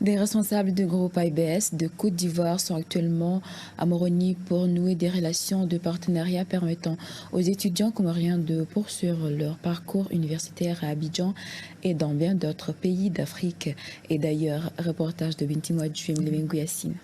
Des responsables du groupe IBS de Côte d'Ivoire sont actuellement à Moroni pour nouer des relations de partenariat permettant aux étudiants comoriens de poursuivre leur parcours universitaire à Abidjan et dans bien d'autres pays d'Afrique et d'ailleurs. Reportage de Binti Mouadjouem Yassine.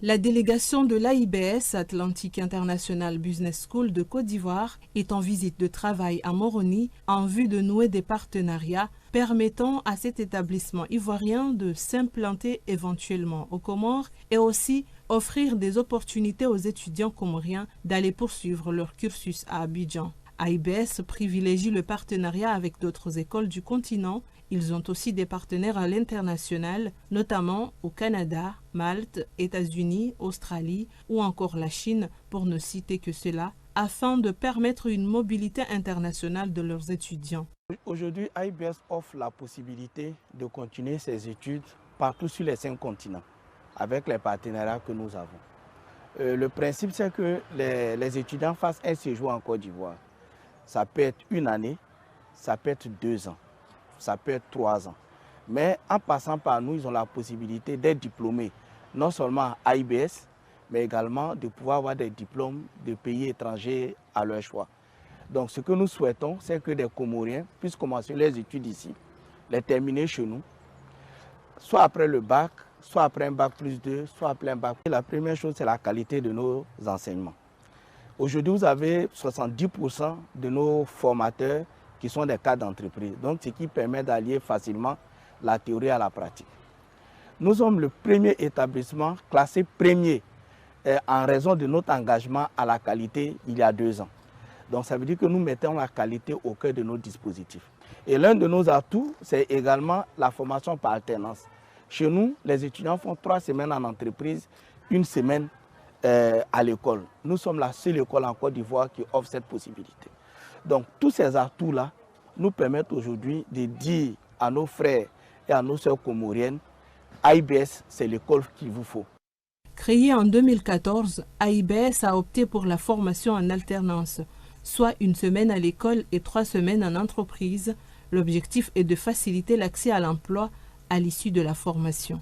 La délégation de l'AIBS, Atlantic International Business School de Côte d'Ivoire, est en visite de travail à Moroni en vue de nouer des partenariats permettant à cet établissement ivoirien de s'implanter éventuellement aux Comores et aussi offrir des opportunités aux étudiants comoriens d'aller poursuivre leur cursus à Abidjan. AIBS privilégie le partenariat avec d'autres écoles du continent. Ils ont aussi des partenaires à l'international, notamment au Canada, Malte, États-Unis, Australie ou encore la Chine, pour ne citer que cela, afin de permettre une mobilité internationale de leurs étudiants. Aujourd'hui, AIBS offre la possibilité de continuer ses études partout sur les 5 continents, avec les partenariats que nous avons. Le principe, c'est que les étudiants fassent un séjour en Côte d'Ivoire. Ça peut être 1 année, ça peut être 2 ans. Ça peut être 3 ans. Mais en passant par nous, ils ont la possibilité d'être diplômés, non seulement à IBS, mais également de pouvoir avoir des diplômes de pays étrangers à leur choix. Donc ce que nous souhaitons, c'est que des Comoriens puissent commencer les études ici, les terminer chez nous, soit après le bac, soit après un bac plus 2, soit après un bac. La première chose, c'est la qualité de nos enseignements. Aujourd'hui, vous avez 70% de nos formateurs qui sont des cadres d'entreprise, donc ce qui permet d'allier facilement la théorie à la pratique. Nous sommes le premier établissement classé premier en raison de notre engagement à la qualité il y a 2 ans. Donc ça veut dire que nous mettons la qualité au cœur de nos dispositifs. Et l'un de nos atouts, c'est également la formation par alternance. Chez nous, les étudiants font 3 semaines en entreprise, 1 semaine à l'école. Nous sommes la seule école en Côte d'Ivoire qui offre cette possibilité. Donc tous ces atouts-là nous permettent aujourd'hui de dire à nos frères et à nos sœurs comoriennes, AIBS, c'est l'école qu'il vous faut. Créée en 2014, AIBS a opté pour la formation en alternance, soit 1 semaine à l'école et 3 semaines en entreprise. L'objectif est de faciliter l'accès à l'emploi à l'issue de la formation.